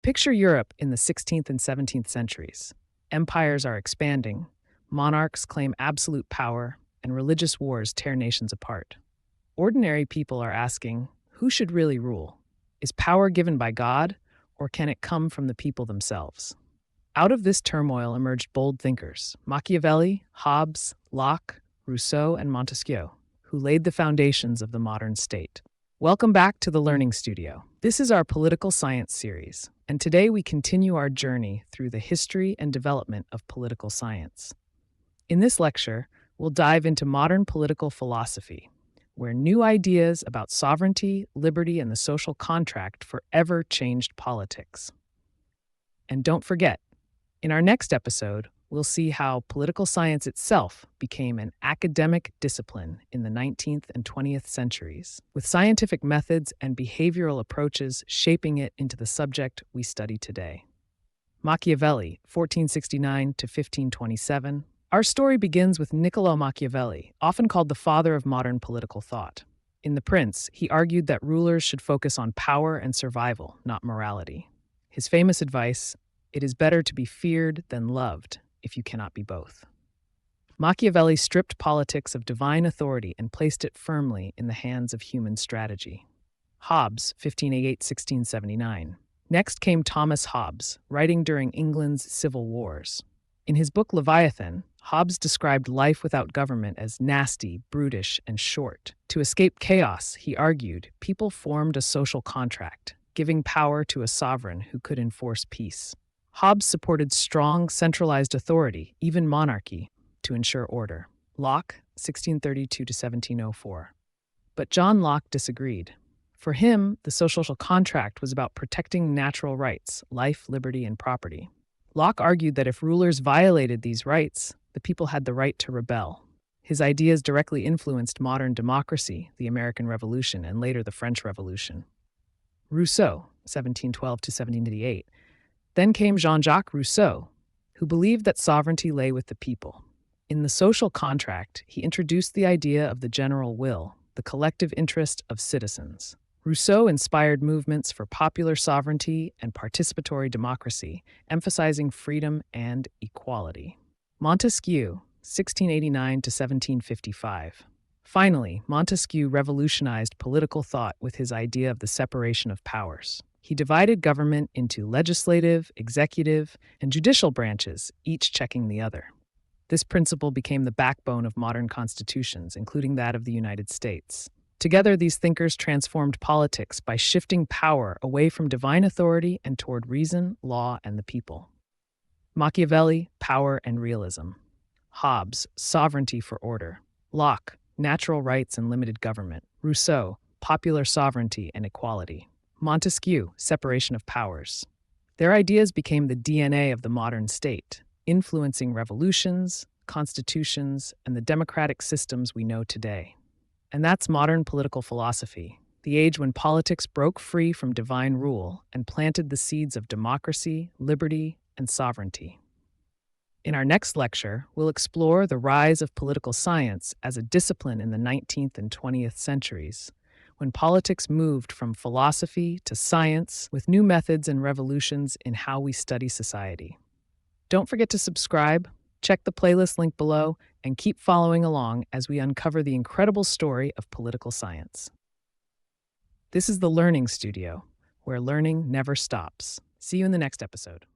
Picture Europe in the 16th and 17th centuries. Empires are expanding, monarchs claim absolute power, and religious wars tear nations apart. Ordinary people are asking, who should really rule? Is power given by God, or can it come from the people themselves? Out of this turmoil emerged bold thinkers, Machiavelli, Hobbes, Locke, Rousseau, and Montesquieu, who laid the foundations of the modern state. Welcome back to the Learning Studio. This is our political science series, and today we continue our journey through the history and development of political science. In this lecture, we'll dive into modern political philosophy, where new ideas about sovereignty, liberty, and the social contract forever changed politics. And don't forget, in our next episode, we'll see how political science itself became an academic discipline in the 19th and 20th centuries, with scientific methods and behavioral approaches shaping it into the subject we study today. Machiavelli, 1469 to 1527. Our story begins with Niccolò Machiavelli, often called the father of modern political thought. In The Prince, he argued that rulers should focus on power and survival, not morality. His famous advice, "It is better to be feared than loved, if you cannot be both." Machiavelli stripped politics of divine authority and placed it firmly in the hands of human strategy. Hobbes, 1588–1679. Next came Thomas Hobbes, writing during England's civil wars. In his book Leviathan, Hobbes described life without government as nasty, brutish, and short. To escape chaos, he argued, people formed a social contract, giving power to a sovereign who could enforce peace. Hobbes supported strong, centralized authority, even monarchy, to ensure order. Locke, 1632–1704. But John Locke disagreed. For him, the social contract was about protecting natural rights, life, liberty, and property. Locke argued that if rulers violated these rights, the people had the right to rebel. His ideas directly influenced modern democracy, the American Revolution, and later the French Revolution. Rousseau, 1712–1788. Then came Jean-Jacques Rousseau, who believed that sovereignty lay with the people. In the social contract, he introduced the idea of the general will, the collective interest of citizens. Rousseau inspired movements for popular sovereignty and participatory democracy, emphasizing freedom and equality. Montesquieu, 1689–1755. Finally, Montesquieu revolutionized political thought with his idea of the separation of powers. He divided government into legislative, executive, and judicial branches, each checking the other. This principle became the backbone of modern constitutions, including that of the United States. Together, these thinkers transformed politics by shifting power away from divine authority and toward reason, law, and the people. Machiavelli, power and realism. Hobbes, sovereignty for order. Locke, natural rights and limited government. Rousseau, popular sovereignty and equality. Montesquieu, separation of powers. Their ideas became the DNA of the modern state, influencing revolutions, constitutions, and the democratic systems we know today. And that's modern political philosophy, the age when politics broke free from divine rule and planted the seeds of democracy, liberty, and sovereignty. In our next lecture, we'll explore the rise of political science as a discipline in the 19th and 20th centuries, when politics moved from philosophy to science with new methods and revolutions in how we study society. Don't forget to subscribe, check the playlist link below, and keep following along as we uncover the incredible story of political science. This is the Learning Studio, where learning never stops. See you in the next episode.